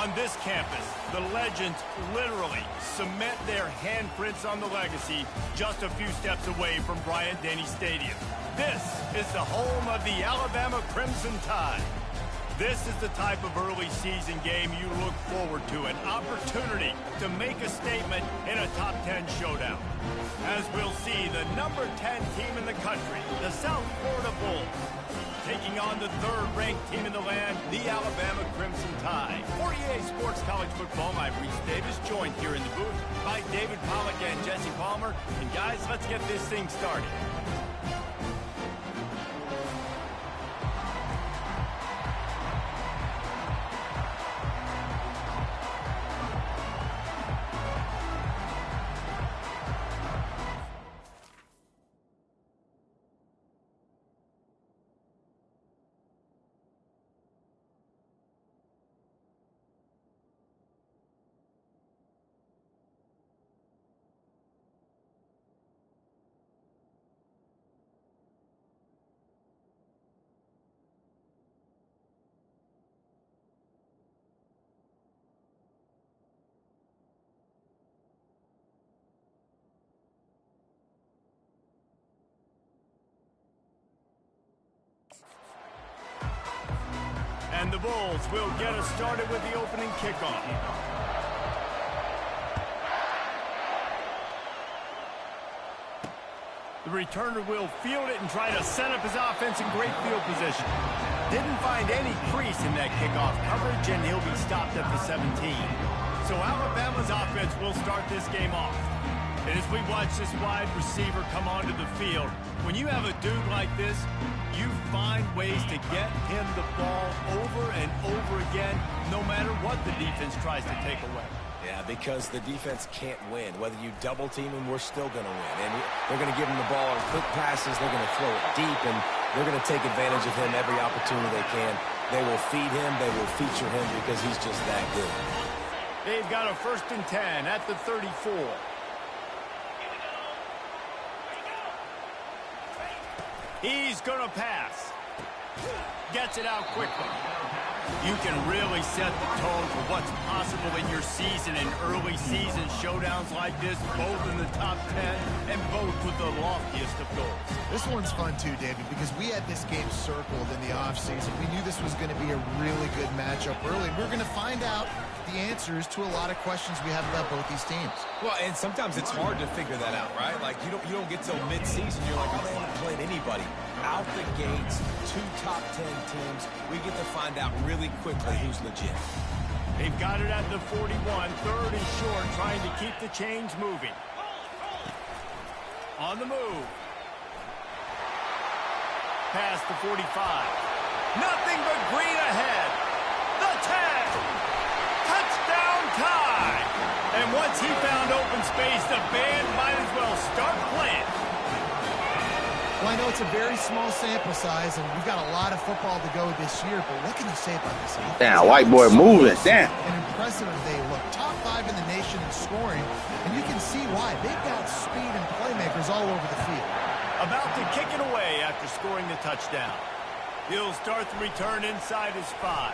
On this campus, the legends literally cement their handprints on the legacy just a few steps away from Bryant-Denny Stadium. This is the home of the Alabama Crimson Tide. This is the type of early season game you look forward to, an opportunity to make a statement in a top 10 showdown. As we'll see, the number 10 team in the country, the South Florida Bulls, taking on the third-ranked team in the land, the Alabama Crimson Tide. For EA Sports College Football, I'm Reese Davis, joined here in the booth by David Pollack and Jesse Palmer. And guys, let's get this thing started. And the Bulls will get us started with the opening kickoff. The returner will field it and try to set up his offense in great field position. Didn't find any crease in that kickoff coverage, and he'll be stopped at the 17. So Alabama's offense will start this game off. And as we watch this wide receiver come onto the field, when you have a dude like this, you find ways to get him the ball over and over again, no matter what the defense tries to take away. Yeah, because the defense can't win. Whether you double team him, we're still going to win. And they're going to give him the ball on quick passes. They're going to throw it deep, and they're going to take advantage of him every opportunity they can. They will feed him. They will feature him because he's just that good. They've got a 1st and 10 at the 34. He's going to pass. Gets it out quickly. You can really set the tone for what's possible in your season in early season showdowns like this, both in the top 10 and both with the loftiest of goals. This one's fun too, David, because we had this game circled in the offseason. We knew this was going to be a really good matchup early. We're going to find out the answers to a lot of questions we have about both these teams. Well, and sometimes it's hard to figure that out, right? Like, you don't get till mid-season. You're like, oh, they haven't played anybody. Out the gates, 2 top 10 teams. We get to find out really quickly who's legit. They've got it at the 41, 3rd and short, trying to keep the chains moving. On the move. Past the 45. Nothing but green ahead. The 10. Touchdown Tide. And once he found open space, the band might as well start playing. Well, I know it's a very small sample size, and we've got a lot of football to go this year, but what can you say about this offense? Damn, white boy moving. Damn. And impressive they look. Top 5 in the nation in scoring, and you can see why. They've got speed and playmakers all over the field. About to kick it away after scoring the touchdown. He'll start the return inside his 5.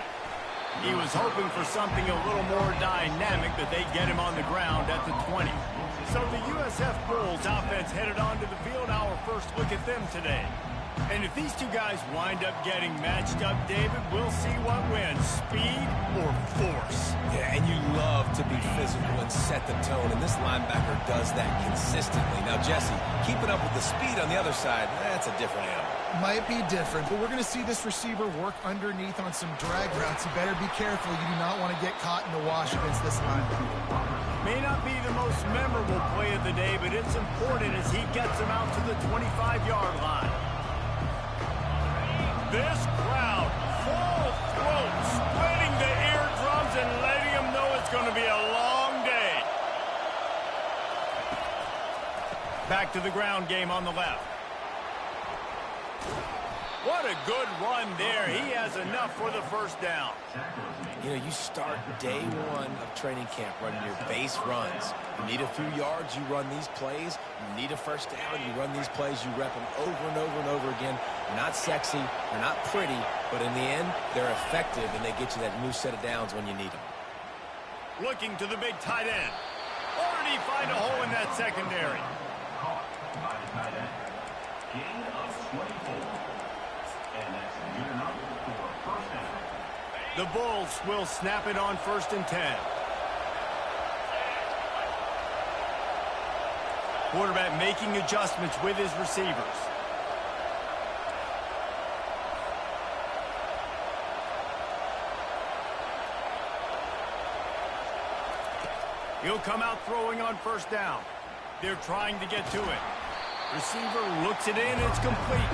He was hoping for something a little more dynamic, but they get him on the ground at the 20. So the USF Bulls offense headed onto the field. Our first look at them today. And if these two guys wind up getting matched up, David, we'll see what wins, speed or force. Yeah, and you love to be physical and set the tone, and this linebacker does that consistently. Now, Jesse, keeping up with the speed on the other side, that's a different animal. Might be different, but we're going to see this receiver work underneath on some drag routes. You better be careful. You do not want to get caught in the wash against this linebacker. May not be the most memorable play of the day, but it's important as he gets him out to the 25-yard line. This crowd, full throat, splitting the eardrums and letting them know it's going to be a long day. Back to the ground game on the left. What a good run there. He has enough for the 1st down. You know, you start day 1 of training camp running your base runs. You need a few yards, you run these plays. You need a 1st down, you run these plays. You rep them over and over and over again. They're not sexy, they're not pretty, but in the end, they're effective, and they get you that new set of downs when you need them. Looking to the big tight end. Or did he find a hole in that secondary? Caught by the tight end. Gain of 24. And that's good enough for first down. The Bulls will snap it on 1st and 10. Quarterback making adjustments with his receivers. He'll come out throwing on 1st down. They're trying to get to it. Receiver looks it in, it's complete.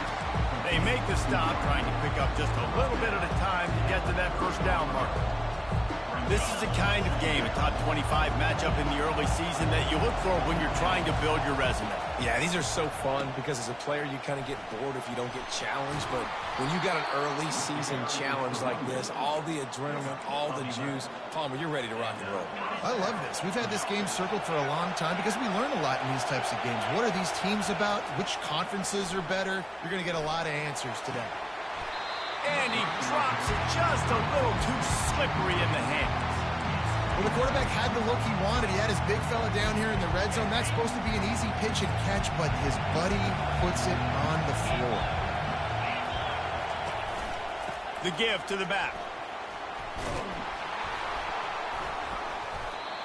They make the stop, trying to pick up just a little bit at a time to get to that 1st down marker. This is the kind of game, a top 25 matchup in the early season, that you look for when you're trying to build your resume. Yeah, these are so fun because as a player, you kind of get bored if you don't get challenged. But when you got an early season challenge like this, all the adrenaline, all the juice, Palmer, you're ready to rock and roll. I love this. We've had this game circled for a long time because we learn a lot in these types of games. What are these teams about? Which conferences are better? You're going to get a lot of answers today. And he drops it just a little too slippery in the hands. Well, the quarterback had the look he wanted. He had his big fella down here in the red zone. That's supposed to be an easy pitch and catch, but his buddy puts it on the floor. The give to the back.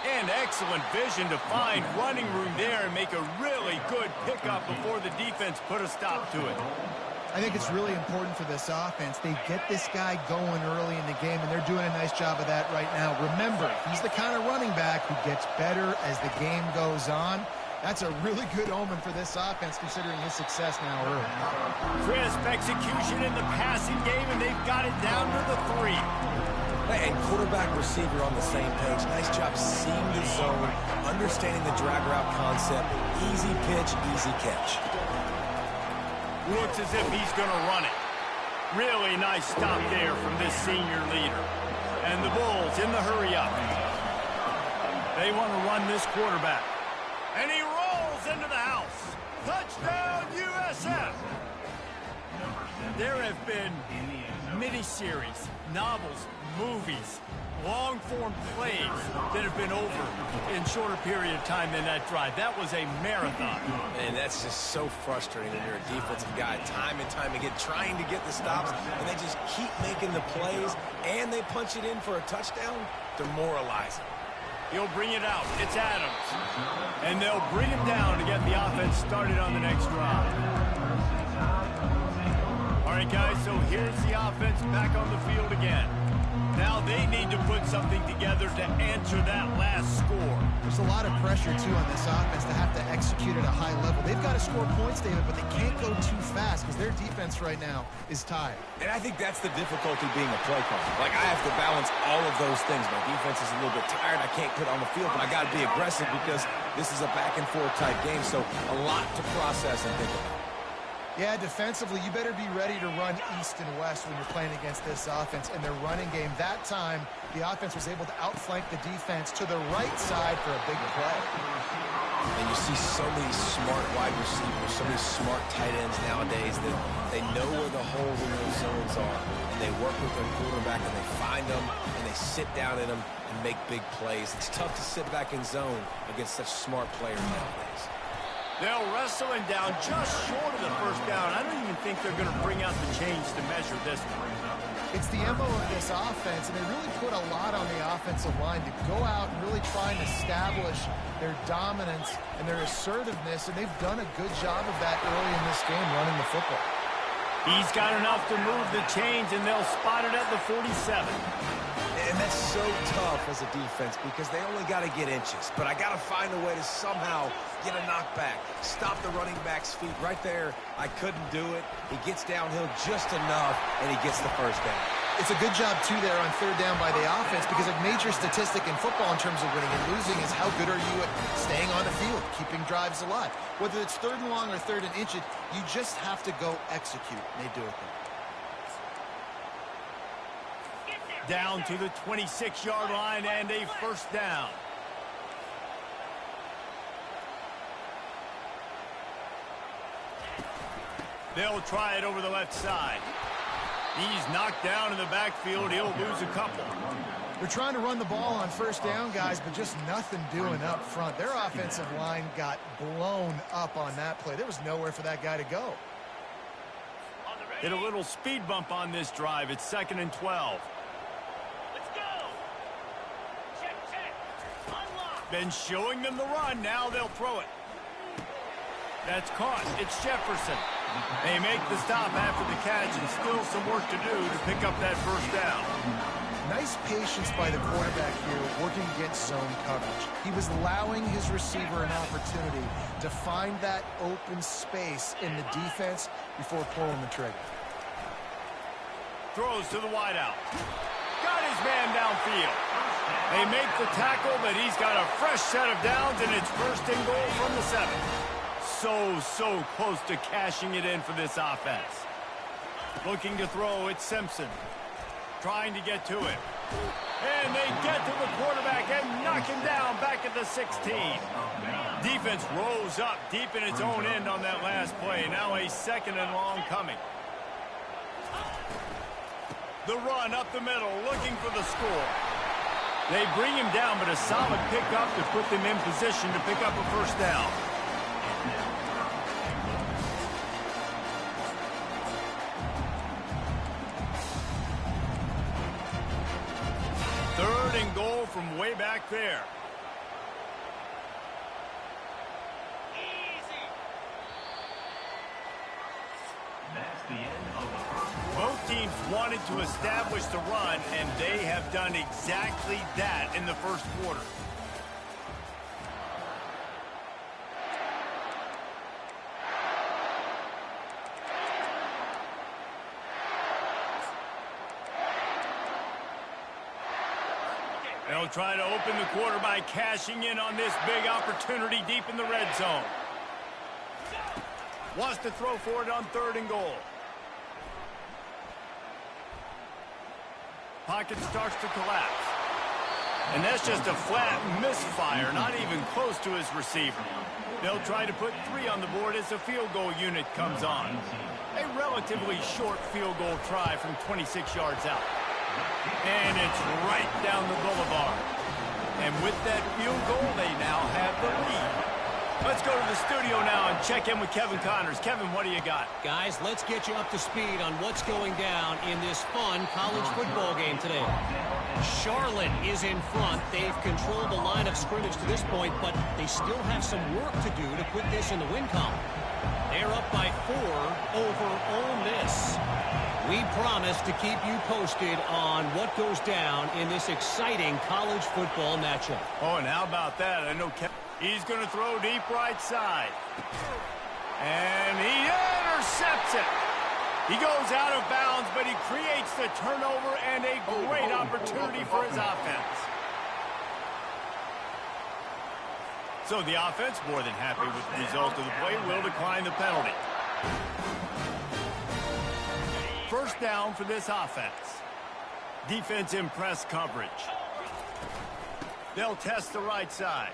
And excellent vision to find running room there and make a really good pickup before the defense put a stop to it. I think it's really important for this offense. They get this guy going early in the game, and they're doing a nice job of that right now. Remember, he's the kind of running back who gets better as the game goes on. That's a really good omen for this offense, considering his success now early. Crisp execution in the passing game, and they've got it down to the 3. Hey, and quarterback receiver on the same page. Nice job seeing the zone, understanding the drag route concept. Easy pitch, easy catch. Looks as if he's going to run it. Really nice stop there from this senior leader. And the Bulls in the hurry up. They want to run this quarterback. And he rolls into the house. Touchdown, USF! There have been miniseries, novels, movies, long-form plays that have been over in shorter period of time than that drive. That was a marathon. And that's just so frustrating when you're a defensive guy time and time again trying to get the stops, and they just keep making the plays, and they punch it in for a touchdown. Demoralizing. He'll bring it out. It's Adams. And they'll bring him down to get the offense started on the next drive. All right, guys, so here's the offense back on the field again. Now they need to put something together to answer that last score. There's a lot of pressure, too, on this offense to have to execute at a high level. They've got to score points, David, but they can't go too fast because their defense right now is tired. And I think that's the difficulty being a play caller. Like, I have to balance all of those things. My defense is a little bit tired. I can't put on the field, but I got to be aggressive because this is a back-and-forth type game, so a lot to process and think about. Yeah, defensively, you better be ready to run east and west when you're playing against this offense. In their running game, that time, the offense was able to outflank the defense to the right side for a big play. And you see so many smart wide receivers, so many smart tight ends nowadays that they know where the holes in those zones are, and they work with their quarterback, and they find them, and they sit down in them and make big plays. It's tough to sit back in zone against such smart players nowadays. They'll wrestle him down just short of the 1st down. I don't even think they're going to bring out the chains to measure this one. It's the MO of this offense, and they really put a lot on the offensive line to go out and really try and establish their dominance and their assertiveness, and they've done a good job of that early in this game running the football. He's got enough to move the chains, and they'll spot it at the 47. And that's so tough as a defense because they only got to get inches. But I got to find a way to somehow get a knockback, stop the running back's feet. Right there, I couldn't do it. He gets downhill just enough, and he gets the 1st down. It's a good job, too, there on 3rd down by the offense because a major statistic in football in terms of winning and losing is how good are you at staying on the field, keeping drives alive. Whether it's 3rd and long or 3rd and inches, you just have to go execute, and they do it there. Down to the 26-yard line and a 1st down. They'll try it over the left side. He's knocked down in the backfield. He'll lose a couple. They're trying to run the ball on first down, guys, but just nothing doing up front. Their offensive line got blown up on that play. There was nowhere for that guy to go. Hit a little speed bump on this drive. It's 2nd and 12. Let's go. Check. Unlock. Been showing them the run. Now they'll throw it. That's caught. It's Jefferson. They make the stop after the catch, and still some work to do to pick up that first down. Nice patience by the quarterback here, working against zone coverage. He was allowing his receiver an opportunity to find that open space in the defense before pulling the trigger. Throws to the wideout. Got his man downfield. They make the tackle, but he's got a fresh set of downs, and it's 1st and goal from the 7. So close to cashing it in for this offense. Looking to throw, it's Simpson. Trying to get to it. And they get to the quarterback and knock him down back at the 16. Defense rose up deep in its own end on that last play. Now a 2nd and long coming. The run up the middle, looking for the score. They bring him down, but a solid pickup to put them in position to pick up a first down. Third and goal from way back there. Easy. That's the end of the first quarter. Both teams wanted to establish the run, and they have done exactly that in the first quarter. They'll try to open the quarter by cashing in on this big opportunity deep in the red zone. Wants to throw for it on 3rd and goal. Pocket starts to collapse. And that's just a flat misfire, not even close to his receiver. They'll try to put 3 on the board as the field goal unit comes on. A relatively short field goal try from 26 yards out. And it's right down the boulevard. And with that field goal, they now have the lead. Let's go to the studio now and check in with Kevin Connors. Kevin, what do you got? Guys, let's get you up to speed on what's going down in this fun college football game today. Charlotte is in front. They've controlled the line of scrimmage to this point, but they still have some work to do to put this in the win column. They're up by 4 over Ole Miss. We promise to keep you posted on what goes down in this exciting college football matchup. Oh, and how about that? I know he's going to throw deep right side. And he intercepts it. He goes out of bounds, but he creates the turnover and a great opportunity for his offense. So the offense, more than happy with the result of the play, will decline the penalty. First down for this offense. Defense in press coverage. They'll test the right side.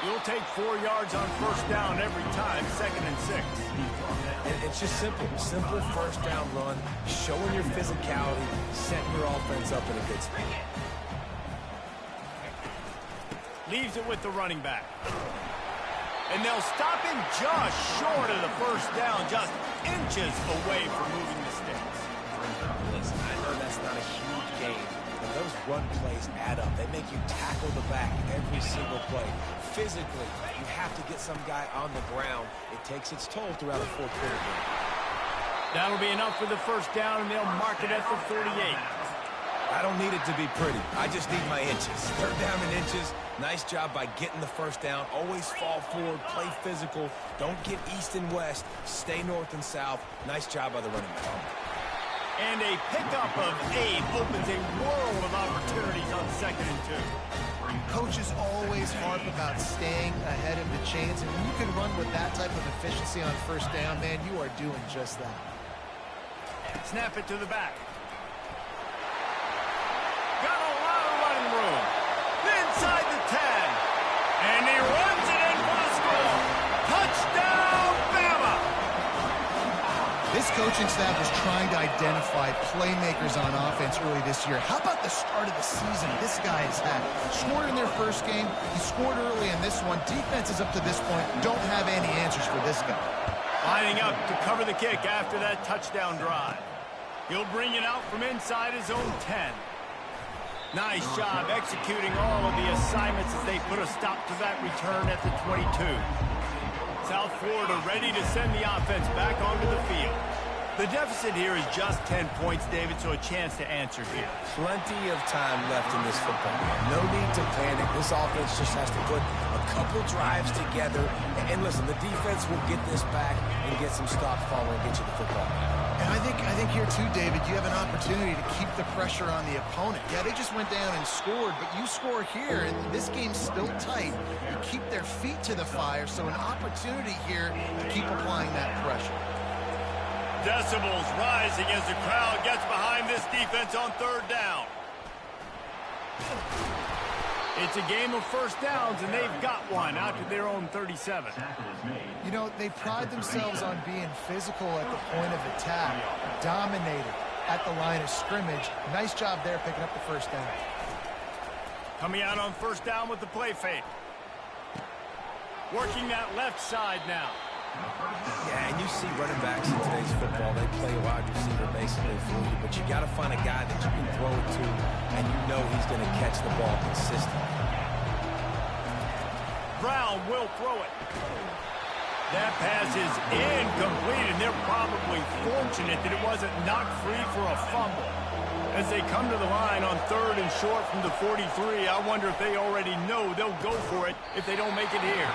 You'll take 4 yards on first down every time, 2nd and 6. And it's just simple. Simple first down run, showing your physicality, setting your offense up in a good spot. Leaves it with the running back. And they'll stop him just short of the first down, just inches away from moving the sticks. Listen, I know that's not a huge game, but those run plays add up. They make you tackle the back every single play. Physically, you have to get some guy on the ground. It takes its toll throughout a 4-quarter game. That'll be enough for the first down, and they'll mark it at the 38. I don't need it to be pretty. I just need my inches. 3rd down in inches. Nice job by getting the first down. Always fall forward, play physical. Don't get east and west. Stay north and south. Nice job by the running back. And a pickup of 8 opens a world of opportunities on 2nd and 2. Coaches always harp about staying ahead of the chains, and when you can run with that type of efficiency on first down, man, you are doing just that. Snap it to the back. Got a lot of running room. Inside the 10. And he runs it in for the score. Touchdown, Bama! This coaching staff was trying to identify playmakers on offense early this year. How about the start of the season this guy has had? Scored in their first game. He scored early in this one. Defenses up to this point don't have any answers for this guy. Lining up to cover the kick after that touchdown drive. He'll bring it out from inside his own 10. Nice job executing all of the assignments as they put a stop to that return at the 22. South Florida ready to send the offense back onto the field. The deficit here is just 10 points, David, so a chance to answer here. Plenty of time left in this football game. No need to panic. This offense just has to put a couple drives together. And listen, the defense will get this back and get some stops following and get you the football. And I think here too, David, you have an opportunity to keep the pressure on the opponent. Yeah, they just went down and scored, but you score here, and this game's still tight. You keep their feet to the fire, so an opportunity here to keep applying that pressure. Decibels rising as the crowd gets behind this defense on third down. It's a game of first downs, and they've got one out to their own 37. You know, they pride themselves on being physical at the point of attack, dominated at the line of scrimmage. Nice job there picking up the first down. Coming out on first down with the play fake. Working that left side now. Yeah, and you see running backs in today's football, they play a wide receiver basically for you, but you got to find a guy that you can throw it to, and you know he's going to catch the ball consistently. Brown will throw it. That pass is incomplete, and they're probably fortunate that it wasn't knocked free for a fumble. As they come to the line on third and short from the 43, I wonder if they already know they'll go for it if they don't make it here.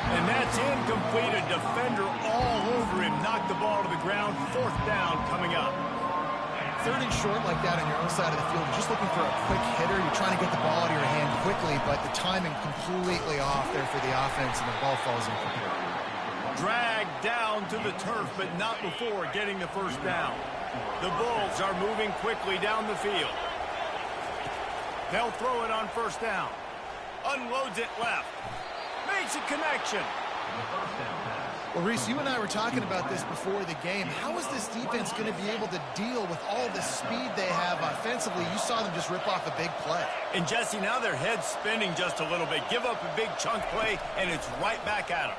And that's incomplete. A defender all over him. Knocked the ball to the ground. Fourth down coming up. Third and short like that on your own side of the field. You're just looking for a quick hitter. You're trying to get the ball out of your hand quickly, but the timing completely off there for the offense, and the ball falls incomplete. Dragged down to the turf, but not before getting the first down. The Bulls are moving quickly down the field. They'll throw it on first down. Unloads it left. Makes a connection. Well, Reese, you and I were talking about this before the game. How is this defense going to be able to deal with all the speed they have offensively? You saw them just rip off a big play. And, Jesse, now their head's spinning just a little bit. Give up a big chunk play, and it's right back at them.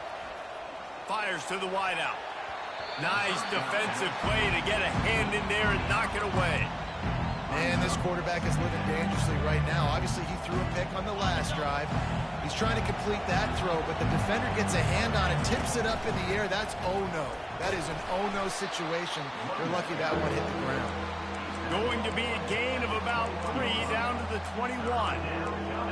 Fires to the wideout. Nice defensive play to get a hand in there and knock it away. Man, this quarterback is living dangerously right now. Obviously, he threw a pick on the last drive. He's trying to complete that throw, but the defender gets a hand on it, tips it up in the air. That's oh-no. That is an oh-no situation. They're lucky that one hit the ground. Going to be a gain of about 3 down to the 21.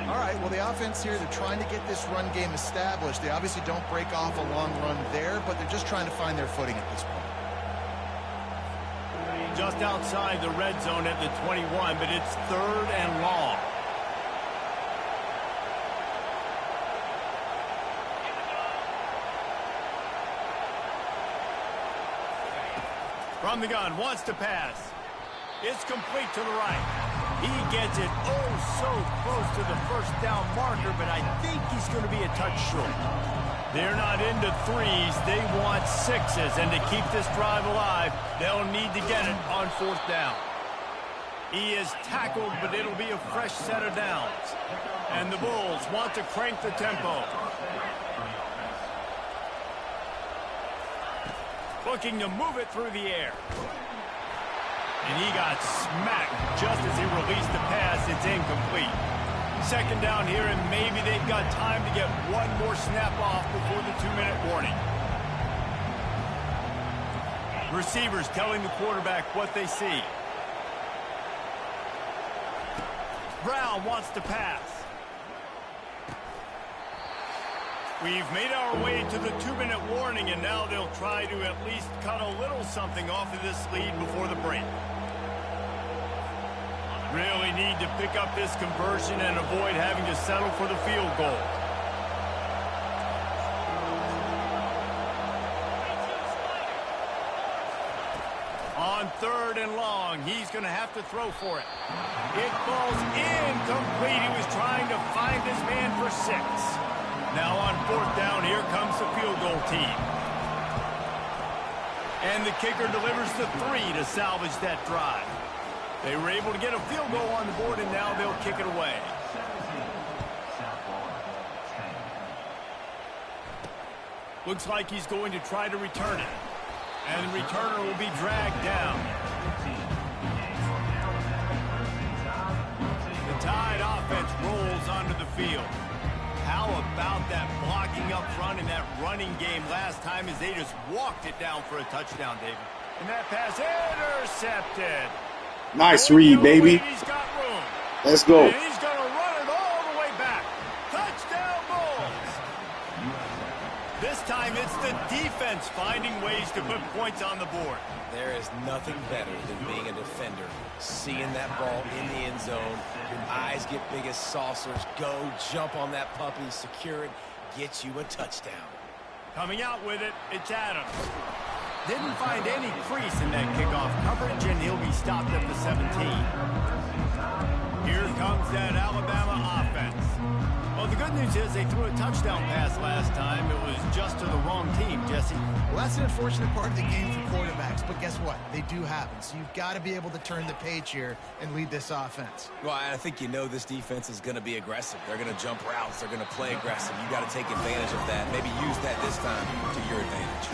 All right, well, the offense here, they're trying to get this run game established. They obviously don't break off a long run there, but they're just trying to find their footing at this point. Just outside the red zone at the 21, but it's third and long. From the gun, wants to pass. It's complete to the right. He gets it oh so close to the first down marker, but I think he's going to be a touch short. They're not into threes. They want sixes, and to keep this drive alive, they'll need to get it on fourth down. He is tackled, but it'll be a fresh set of downs. And the Bulls want to crank the tempo. Looking to move it through the air. And he got smacked just as he released the pass. It's incomplete. Second down here, and maybe they've got time to get one more snap off before the 2-minute warning. Receivers telling the quarterback what they see. Brown wants to pass. We've made our way to the 2-minute warning, and now they'll try to at least cut a little something off of this lead before the break. Really need to pick up this conversion and avoid having to settle for the field goal. On third and long, he's going to have to throw for it. It falls incomplete. He was trying to find his man for 6. Now on fourth down, here comes the field goal team. And the kicker delivers the 3 to salvage that drive. They were able to get a field goal on the board, and now they'll kick it away. Looks like he's going to try to return it. And the returner will be dragged down. The Tide offense rolls onto the field. How about that blocking up front in that running game last time as they just walked it down for a touchdown, David? And that pass intercepted. Nice read, baby. He's got room. Let's go. And he's going to run it all the way back. Touchdown, Bulls. This time it's the defense finding ways to put points on the board. There is nothing better than being a defender. Seeing that ball in the end zone, your eyes get big as saucers. Go, jump on that puppy, secure it, get you a touchdown. Coming out with it, it's Adams. Didn't find any crease in that kickoff coverage, and he'll be stopped at the 17. Here comes that Alabama offense. Well, the good news is they threw a touchdown pass last time. It was just to the wrong team, Jesse. Well, that's an unfortunate part of the game for quarterbacks, but guess what? They do happen. So you've got to be able to turn the page here and lead this offense. Well, I think you know this defense is going to be aggressive. They're going to jump routes. They're going to play aggressive. You got to take advantage of that. Maybe use that this time to your advantage.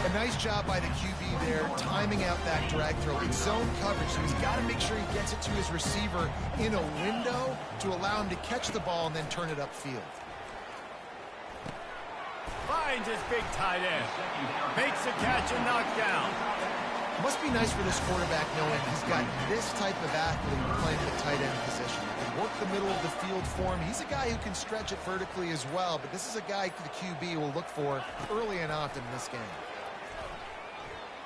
A nice job by the QB there, timing out that drag throw. It's zone coverage, so he's got to make sure he gets it to his receiver in a window to allow him to catch the ball and then turn it upfield. Finds his big tight end. Makes the catch and knocked down. Must be nice for this quarterback knowing he's got this type of athlete playing the tight end position. He can work the middle of the field for him. He's a guy who can stretch it vertically as well, but this is a guy the QB will look for early and often in this game.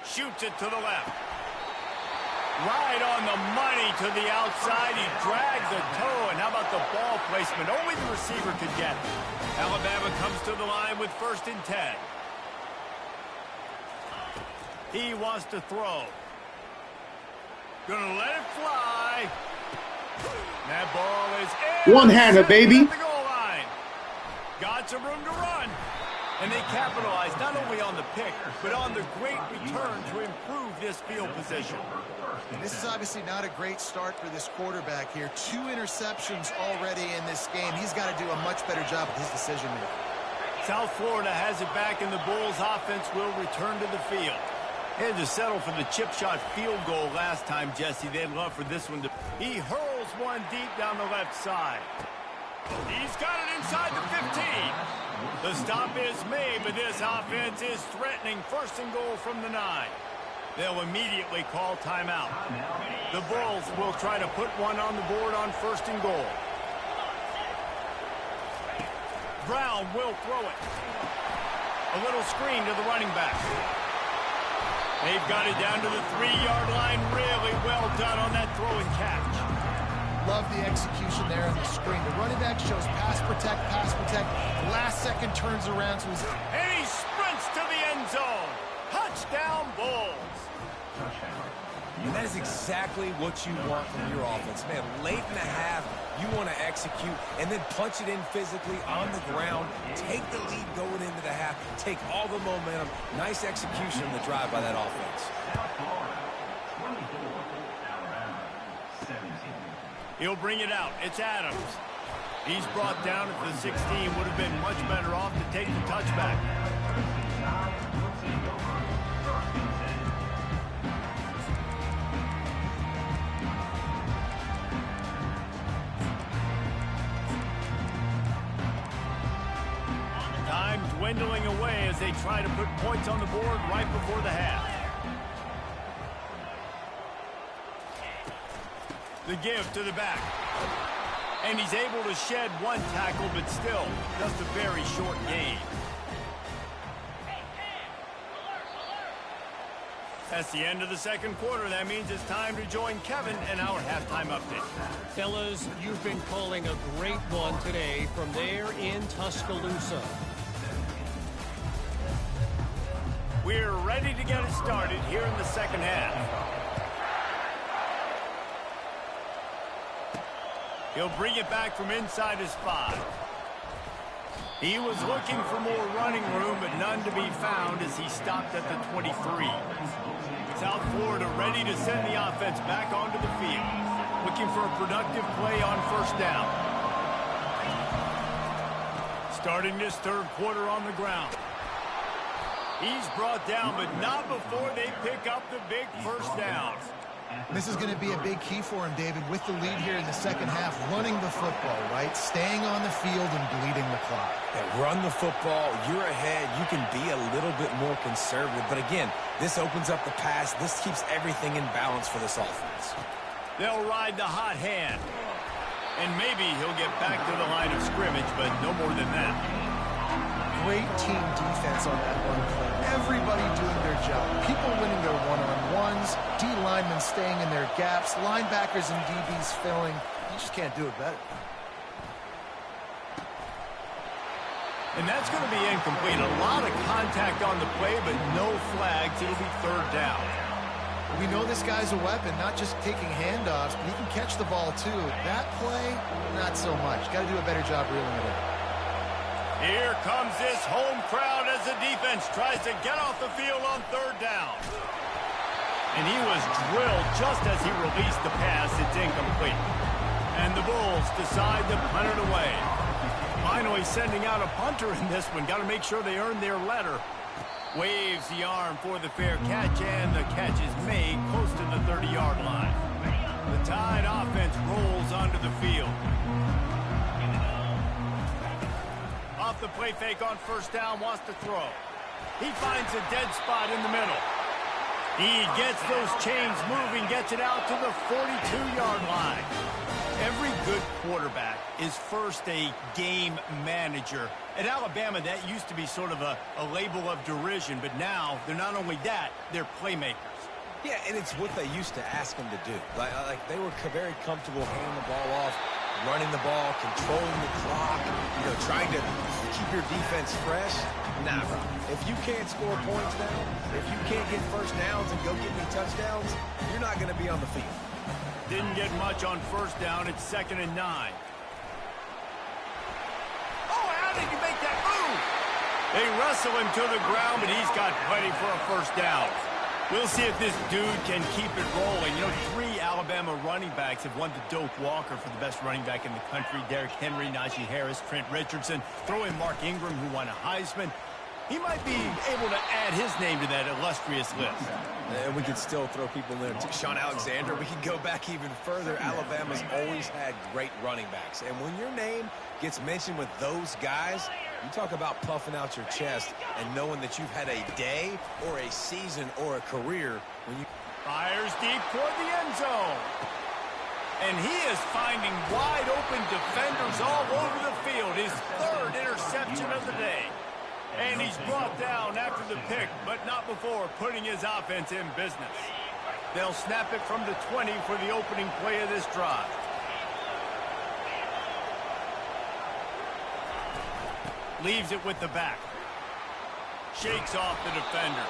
Shoots it to the left. Right on the money to the outside. He drags the toe, and how about the ball placement? Only the receiver could get it. Alabama comes to the line with 1st and 10. He wants to throw. Gonna let it fly. That ball is in. One-hander, baby. At the goal line. Got some room to run. And they capitalize not only on the pick, but on the great return to improve this field position. And this is obviously not a great start for this quarterback here. 2 interceptions already in this game. He's got to do a much better job with his decision-making. South Florida has it back, and the Bulls offense will return to the field. They had to settle for the chip shot field goal last time, Jesse. They'd love for this one to... He hurls one deep down the left side. He's got it inside the 15. The stop is made, but this offense is threatening 1st and goal from the 9. They'll immediately call timeout. The Bulls will try to put one on the board on 1st and goal. Brown will throw it. A little screen to the running back. They've got it down to the 3-yard line. Really well done on that throw and catch. Love the execution there on the screen. The running back shows pass protect, pass protect. Last second turns around, so he's... And he sprints to the end zone. Touchdown, Bulls. And that is exactly what you want from your offense. Man, late in the half, you want to execute and then punch it in physically on the ground. Take the lead going into the half. Take all the momentum. Nice execution on the drive by that offense. He'll bring it out. It's Adams. He's brought down at the 16. Would have been much better off to take the touchback. Time dwindling away as they try to put points on the board right before the half. The give to the back. And he's able to shed one tackle, but still just a very short gain. That's the end of the 2nd quarter. That means it's time to join Kevin in our halftime update. Fellas, you've been calling a great one today from there in Tuscaloosa. We're ready to get it started here in the 2nd half. He'll bring it back from inside his 5. He was looking for more running room, but none to be found as he stopped at the 23. South Florida ready to send the offense back onto the field. Looking for a productive play on first down. Starting this third quarter on the ground. He's brought down, but not before they pick up the big first down. This is going to be a big key for him, David, with the lead here in the second half, running the football, right? Staying on the field and bleeding the clock. Yeah, run the football. You're ahead. You can be a little bit more conservative. But again, this opens up the pass. This keeps everything in balance for this offense. They'll ride the hot hand. And maybe he'll get back to the line of scrimmage, but no more than that. Great team defense on that run play. Everybody doing their job. People winning their one-on-ones, D linemen staying in their gaps, linebackers and DBs filling. You just can't do it better. And that's going to be incomplete. A lot of contact on the play, but no flags. It'll be third down. We know this guy's a weapon, not just taking handoffs, but he can catch the ball too. That play, not so much. Got to do a better job reeling it in. Here comes this home crowd as the defense tries to get off the field on third down. And he was drilled just as he released the pass. It's incomplete. And the Bulls decide to punt it away. Finally sending out a punter in this one. Got to make sure they earn their letter. Waves the arm for the fair catch, and the catch is made close to the 30-yard line. The Tide offense rolls onto the field. Off the play fake on first down, wants to throw. He finds a dead spot in the middle. He gets those chains moving, gets it out to the 42-yard line. Every good quarterback is first a game manager. At Alabama, that used to be sort of a label of derision, but now they're not only that, they're playmakers. Yeah, and it's what they used to ask them to do. Like they were very comfortable handing the ball off, running the ball, controlling the clock, trying to keep your defense fresh. Nah, bro. If you can't score points now, if you can't get first downs and go get me touchdowns, you're not going to be on the field. Didn't get much on first down. It's 2nd and 9. Oh, how did you make that move? They wrestle him to the ground, but he's got plenty for a first down. We'll see if this dude can keep it rolling. 3 Alabama running backs have won the Doak Walker for the best running back in the country. Derrick Henry, Najee Harris, Trent Richardson. Throw in Mark Ingram, who won a Heisman. He might be able to add his name to that illustrious list. And we could still throw people in there. Sean Alexander, we can go back even further. Alabama's always had great running backs. And when your name gets mentioned with those guys, you talk about puffing out your chest and knowing that you've had a day or a season or a career when you... Fires deep toward the end zone. And he is finding wide open defenders all over the field. His 3rd interception of the day. And he's brought down after the pick, but not before putting his offense in business. They'll snap it from the 20 for the opening play of this drive. Leaves it with the back. Shakes off the defender.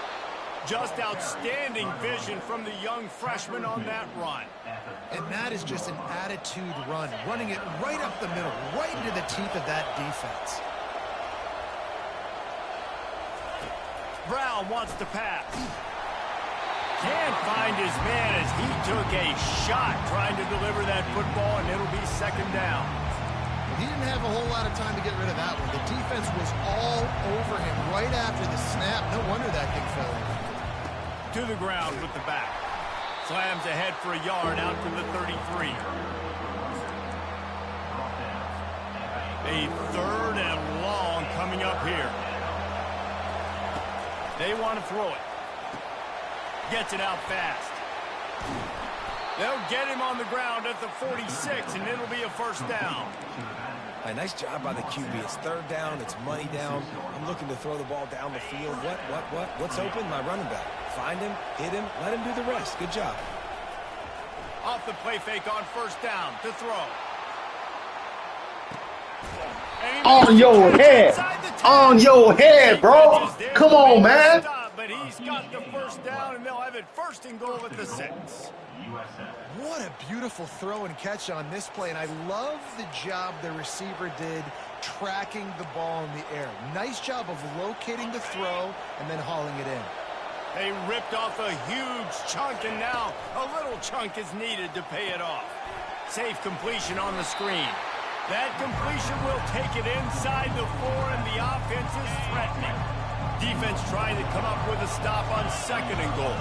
Just outstanding vision from the young freshman on that run. And that is just an attitude run, running it right up the middle, right into the teeth of that defense. Brown wants to pass. Can't find his man as he took a shot trying to deliver that football, and it'll be 2nd down. He didn't have a whole lot of time to get rid of that one. The defense was all over him right after the snap. No wonder that thing fell in. To the ground with the back. Slams ahead for a yard out to the 33. A 3rd and long coming up here. They want to throw it. Gets it out fast. They'll get him on the ground at the 46, and it'll be a first down. A nice job by the QB. It's 3rd down. It's money down. I'm looking to throw the ball down the field. What's open? My running back. Find him, hit him, let him do the rest. Good job. Off the play fake on first down to throw. On your head. On your head, bro. Come on, man. But he's got the first down, and they'll have it 1st and goal at the 6. What a beautiful throw and catch on this play, and I love the job the receiver did tracking the ball in the air. Nice job of locating the throw and then hauling it in. They ripped off a huge chunk, and now a little chunk is needed to pay it off. Safe completion on the screen. That completion will take it inside the 4, and the offense is threatening. Defense trying to come up with a stop on 2nd and goal.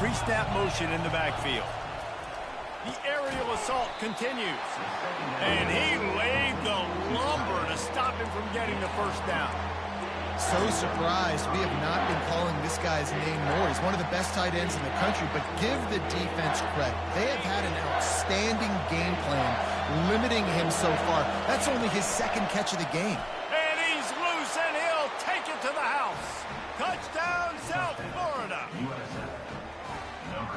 Pre-snap motion in the backfield. The aerial assault continues. And he laid the lumber to stop him from getting the first down. So surprised we have not been calling this guy's name more. He's one of the best tight ends in the country, but give the defense credit. They have had an outstanding game plan limiting him so far. That's only his 2nd catch of the game. And he's loose, and he'll take it to the house. Touchdown, South Florida.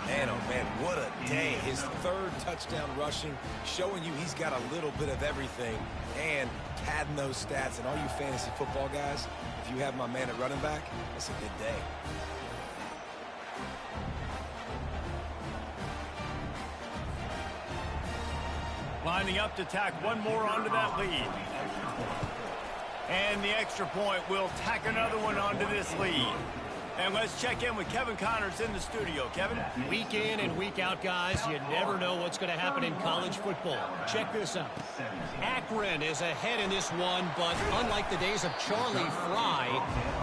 Man, oh man, what a day. His 3rd touchdown rushing, showing you he's got a little bit of everything, and padding those stats. And all you fantasy football guys, if you have my man at running back, that's a good day. Lining up to tack one more onto that lead. And the extra point will tack another one onto this lead. And let's check in with Kevin Connors in the studio. Kevin? Week in and week out, guys, you never know what's going to happen in college football. Check this out. Akron is ahead in this one, but unlike the days of Charlie Fry,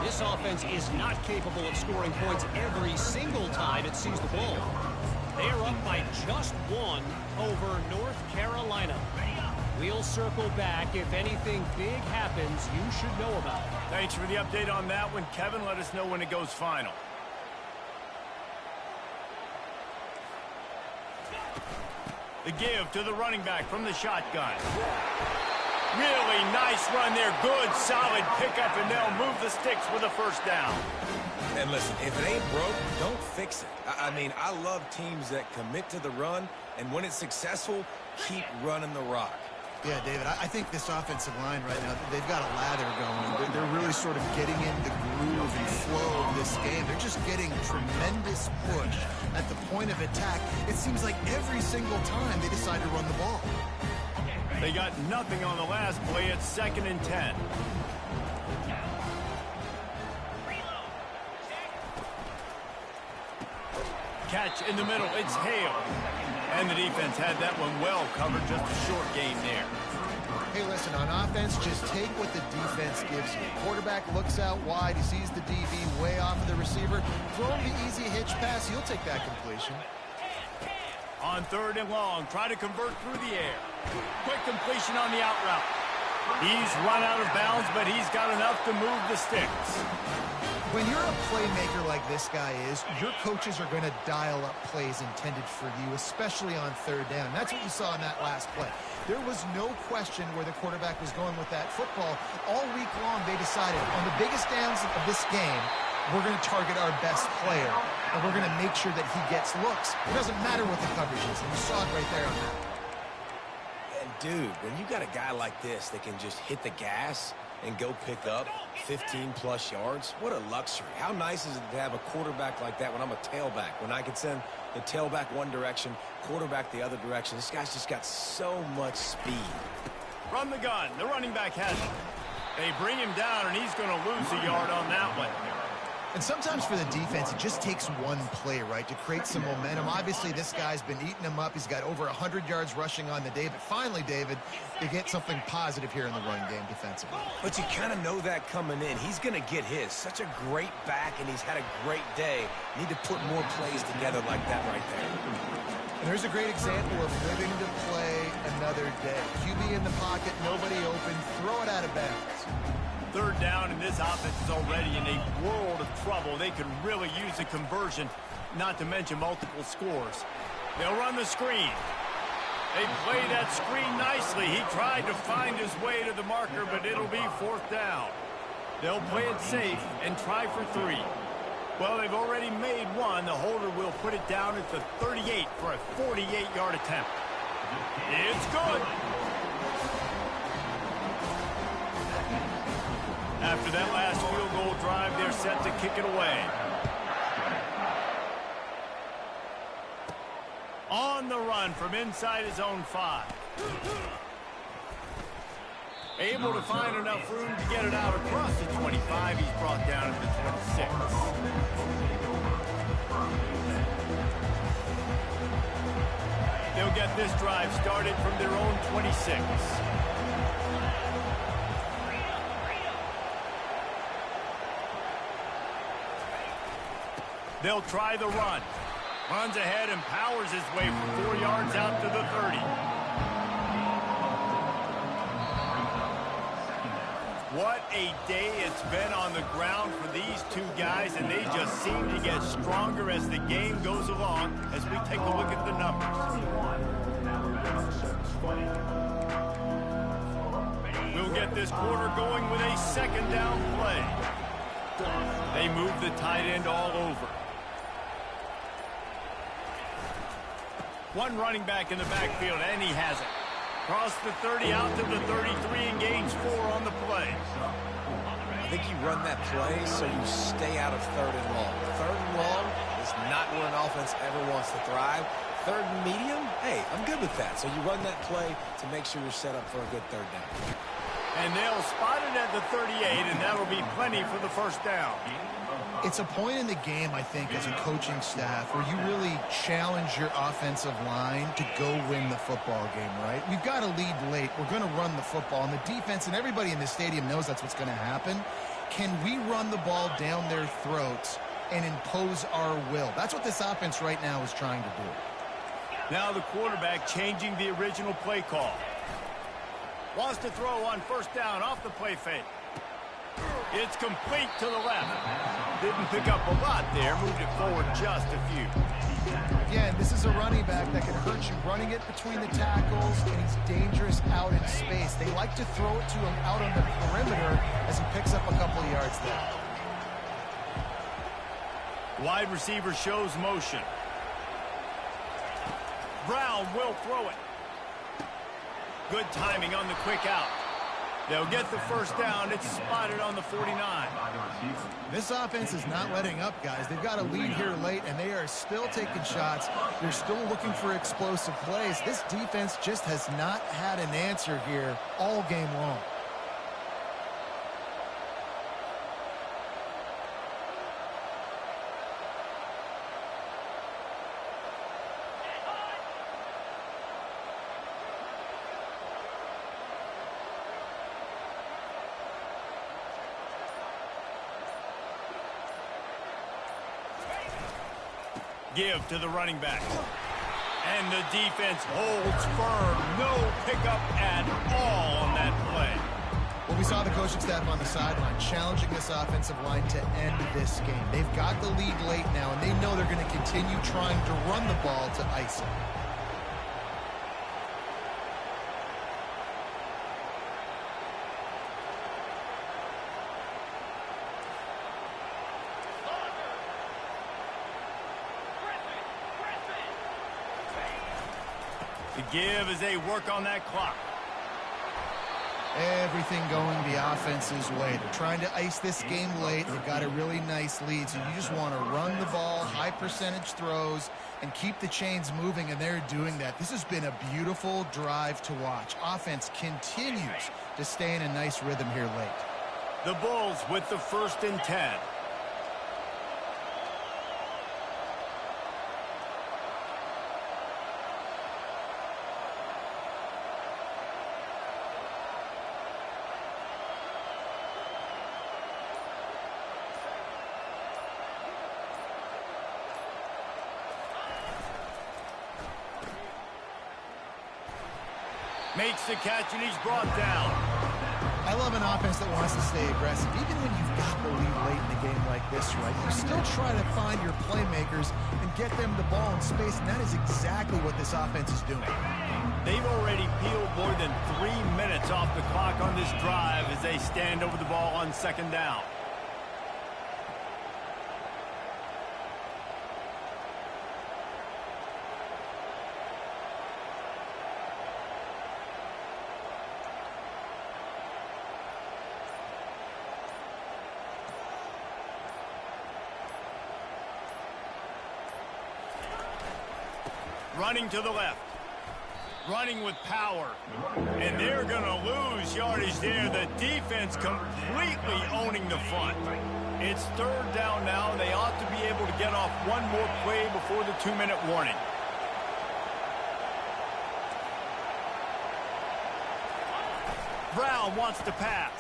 this offense is not capable of scoring points every single time it sees the ball. They are up by just 1 over North Carolina. We'll circle back. If anything big happens, you should know about it. Thanks for the update on that one, Kevin. Let us know when it goes final. The give to the running back from the shotgun. Really nice run there. Good, solid pickup, and they'll move the sticks with a first down. And listen, if it ain't broke, don't fix it. I mean, I love teams that commit to the run, and when it's successful, keep running the rock. Yeah, David, I think this offensive line right now, they've got a lather going. They're really sort of getting in the groove and flow of this game. They're just getting tremendous push at the point of attack. It seems like every single time they decide to run the ball. They got nothing on the last play. It's 2nd and 10. Catch in the middle. It's Hale. And the defense had that one well covered. Just a short game there. Hey, listen, on offense, just take what the defense gives you. Quarterback looks out wide. He sees the DB way off of the receiver. Throw him the easy hitch pass. He'll take that completion. On 3rd and long, try to convert through the air. Quick completion on the out route. He's run out of bounds, but he's got enough to move the sticks. When you're a playmaker like this guy is, your coaches are going to dial up plays intended for you, especially on 3rd down. That's what you saw in that last play. There was no question where the quarterback was going with that football. All week long, they decided on the biggest downs of this game, we're going to target our best player, and we're going to make sure that he gets looks. It doesn't matter what the coverage is, and you saw it right there on that. And dude, when you got a guy like this that can just hit the gas and go pick up 15-plus yards, what a luxury. How nice is it to have a quarterback like that when I'm a tailback, when I can send the tailback one direction, quarterback the other direction. This guy's just got so much speed. From the gun, the running back has it. They bring him down, and he's going to lose a yard on that one. And sometimes for the defense, it just takes one play, right, to create some momentum. Obviously, this guy's been eating him up. He's got over 100 yards rushing on the day. But finally, David, they get something positive here in the run game defensively. But you kind of know that coming in. He's going to get his. Such a great back, and he's had a great day. Need to put more plays together like that right there. And there's a great example of living to play another day. QB in the pocket, nobody open, throw it out of bounds. 3rd down, and this offense is already in a world of trouble. They could really use a conversion, not to mention multiple scores. They'll run the screen. They play that screen nicely. He tried to find his way to the marker, but it'll be 4th down. They'll play it safe and try for 3. Well, they've already made one. The holder will put it down at the 38 for a 48-yard attempt. It's good. After that last field goal drive, they're set to kick it away. On the run from inside his own 5. Able to find enough room to get it out across the 25. He's brought down at the 26. They'll get this drive started from their own 26. They'll try the run. Runs ahead and powers his way for 4 yards out to the 30. What a day it's been on the ground for these two guys, and they just seem to get stronger as the game goes along as we take a look at the numbers. We'll get this quarter going with a second down play. They move the tight end all over. One running back in the backfield, and he has it. Cross the 30 out to the 33 and gains 4 on the play. I think you run that play so you stay out of 3rd and long. 3rd and long is not where an offense ever wants to thrive. 3rd and medium, hey, I'm good with that. So you run that play to make sure you're set up for a good 3rd down. And they'll spot it at the 38, and that'll be plenty for the first down. It's a point in the game, I think, as a coaching staff where you really challenge your offensive line to go win the football game, right? We've got to lead late. We're going to run the football. And the defense and everybody in the stadium knows that's what's going to happen. Can we run the ball down their throats and impose our will? That's what this offense right now is trying to do. Now the quarterback changing the original play call. Wants to throw on first down off the play fake. It's complete to the left. Didn't pick up a lot there. Moved it forward just a few. Again, this is a running back that can hurt you running it between the tackles, and he's dangerous out in space. They like to throw it to him out on the perimeter as he picks up a couple of yards there. Wide receiver shows motion. Brown will throw it. Good timing on the quick out. They'll get the first down. It's spotted on the 49. This offense is not letting up, guys. They've got a lead here late, and they are still taking shots. They're still looking for explosive plays. This defense just has not had an answer here all game long. Give to the running back. And the defense holds firm. No pickup at all on that play. Well, we saw the coaching staff on the sideline challenging this offensive line to end this game. They've got the lead late now, and they know they're going to continue trying to run the ball to ice it. The give as they work on that clock. Everything going the offense's way. They're trying to ice this game late. They've got a really nice lead, so you just want to run the ball, high percentage throws, and keep the chains moving, and they're doing that. This has been a beautiful drive to watch. Offense continues to stay in a nice rhythm here late. The Bulls with the 1st and 10. Makes the catch, and he's brought down. I love an offense that wants to stay aggressive. Even when you've got the lead late in a game like this, right, you still try to find your playmakers and get them the ball in space, and that is exactly what this offense is doing. They've already peeled more than 3 minutes off the clock on this drive as they stand over the ball on 2nd down. Running to the left. running with power. And they're going to lose yardage there. The defense completely owning the front. It's third down now, and they ought to be able to get off one more play before the 2-minute warning. Brown wants to pass.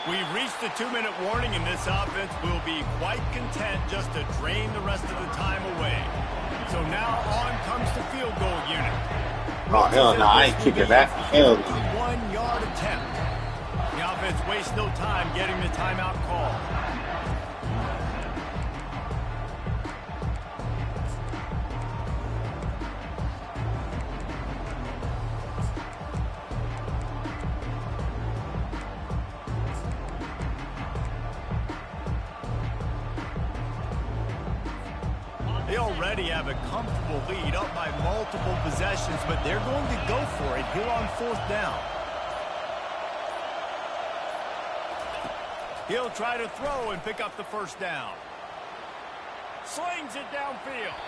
We've reached the 2-minute warning, and this offense will be quite content just to drain the rest of the time away. So now on comes the field goal unit. Oh, hell no, I ain't kicking that. Hell no. 1-yard attempt. The offense wastes no time getting the timeout call. They already have a comfortable lead up by multiple possessions, but they're going to go for it here on 4th down. He'll try to throw and pick up the first down. Slings it downfield.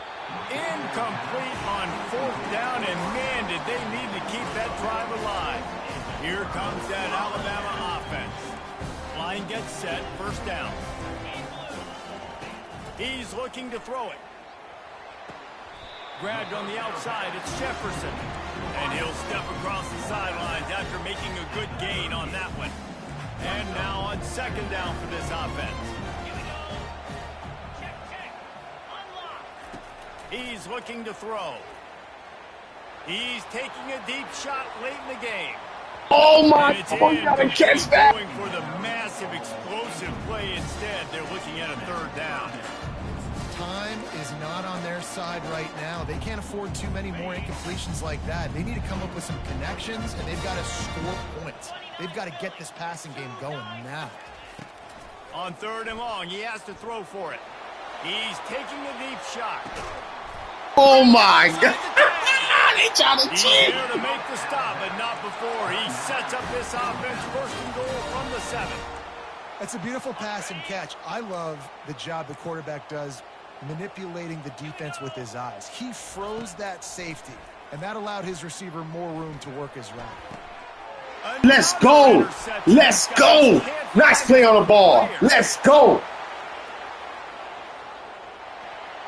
Incomplete on 4th down, and man, did they need to keep that drive alive. Here comes that Alabama offense. Line gets set, first down. He's looking to throw it. Grabbed on the outside, it's Jefferson. And he'll step across the sidelines after making a good gain on that one. And now on 2nd down for this offense. Here we go. Check. Unlock. He's looking to throw. He's taking a deep shot late in the game. Oh my And God, you gotta catch that. Going for the massive explosive play instead. They're looking at a 3rd down. Time is not on their side right now. They can't afford too many more incompletions like that. They need to come up with some connections, and they've got to score points. They've got to get this passing game going now. On 3rd and long, he has to throw for it. He's taking a deep shot. Oh my God. They trying to He's cheat. here to make the stop, but not before. He sets up this offense 1st and goal from the 7. That's a beautiful pass and catch. I love the job the quarterback does manipulating the defense with his eyes. He froze that safety, and that allowed his receiver more room to work his route. Let's go. Let's go. Nice play on the ball. Let's go.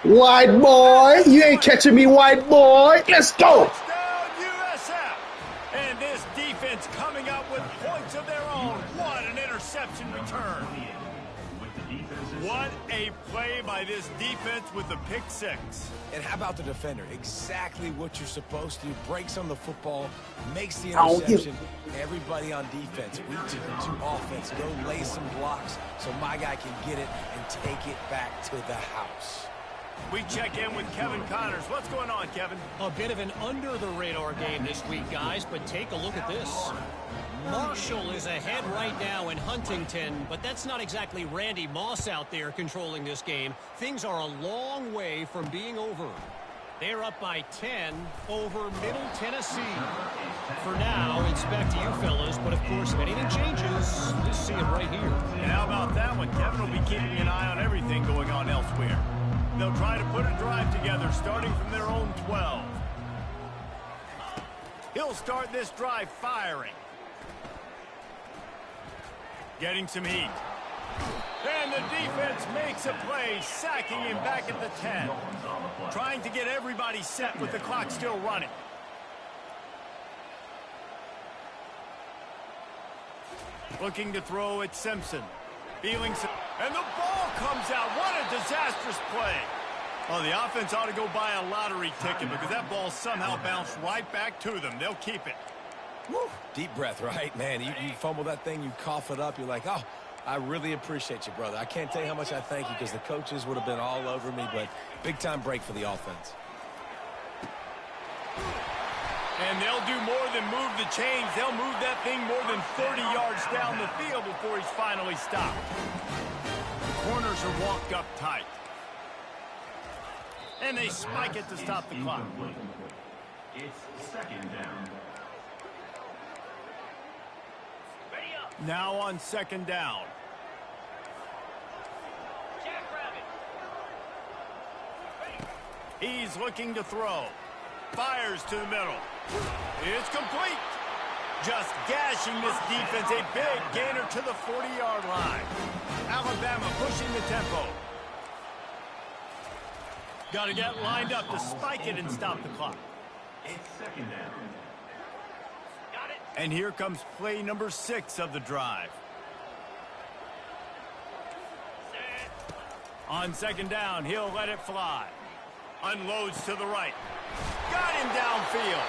White boy. You ain't catching me, white boy. Let's go. Touchdown, USF. And this defense coming up with points of their own. What an interception return. What a play by this defense with the pick 6. And how about the defender? Exactly what you're supposed to do. Breaks on the football, makes the Oh, you- interception. Everybody on defense, we to offense. Go lay some blocks so my guy can get it and take it back to the house. We check in with Kevin Connors. What's going on, Kevin? A bit of an under-the-radar game this week, guys, but take a look at this. Marshall is ahead right now in Huntington, but that's not exactly Randy Moss out there controlling this game. Things are a long way from being over. They're up by 10 over Middle Tennessee. For now, it's back to you fellas, but of course, if anything changes, you'll see it right here. And how about that one? Kevin will be keeping an eye on everything going on elsewhere. They'll try to put a drive together, starting from their own 12. He'll start this drive firing. Getting some heat. And the defense makes a play, sacking him back at the 10. Trying to get everybody set with the clock still running. Looking to throw at Simpson. Feeling some, and the ball comes out. What a disastrous play. Oh, the offense ought to go buy a lottery ticket because that ball somehow bounced right back to them. They'll keep it. Woo. Deep breath, right? Man, you fumble that thing, you cough it up, you're like, oh, I really appreciate you, brother. I can't tell you how much I thank you because the coaches would have been all over me, but big-time break for the offense. And they'll do more than move the chains. They'll move that thing more than 30 yards down the field before he's finally stopped. The corners are walked up tight. And they spike it to stop the clock. It's 2nd down. Ready up. Now on 2nd down. Jackrabbit. He's looking to throw. fires to the middle. It's complete. Just gashing this defense. A big gainer to the 40-yard line. Alabama pushing the tempo. Got to get lined up to spike it and stop the clock. It's second down. Got it. And here comes play number 6 of the drive. Set. On second down, he'll let it fly. Unloads to the right. Got him downfield.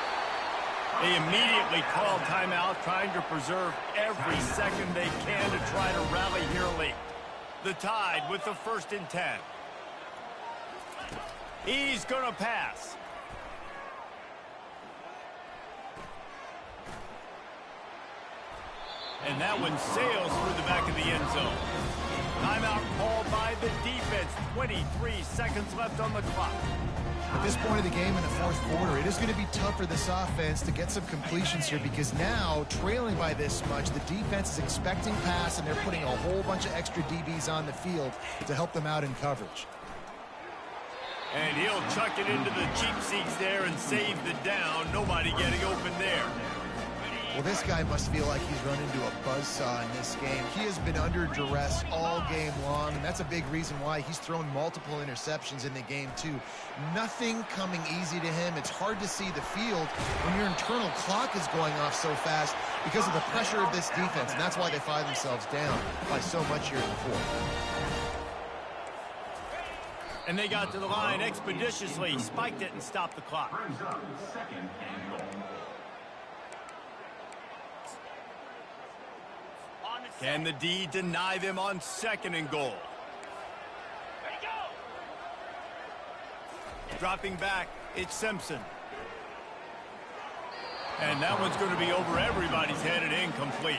They immediately call timeout, trying to preserve every second they can to try to rally here late. The Tide with the 1st and 10. He's going to pass. And that one sails through the back of the end zone. Timeout called by the defense. 23 seconds left on the clock. At this point of the game in the fourth quarter, it is going to be tough for this offense to get some completions here because now, trailing by this much, the defense is expecting pass, and they're putting a whole bunch of extra DBs on the field to help them out in coverage. And he'll chuck it into the cheap seats there and save the down. Nobody getting open there. Well, this guy must feel like he's run into a buzzsaw in this game. He has been under duress all game long, and that's a big reason why he's thrown multiple interceptions in the game, too. Nothing coming easy to him. It's hard to see the field when your internal clock is going off so fast because of the pressure of this defense, and that's why they find themselves down by so much here in the fourth. And they got to the line expeditiously, spiked it and stopped the clock. Brings up second and goal. On the set. Can the D deny them on 2nd and goal? Ready, go. Dropping back, it's Simpson. And that one's going to be over everybody's head and incomplete.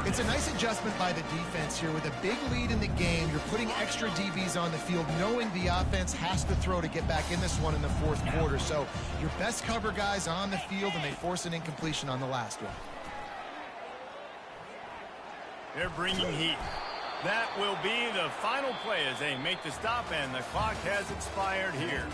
It's a nice adjustment by the defense here. With a big lead in the game, you're putting extra DBs on the field, knowing the offense has to throw to get back in this one in the fourth quarter. So your best cover guys on the field, and they force an incompletion on the last one. They're bringing heat. That will be the final play as they make the stop, and the clock has expired here.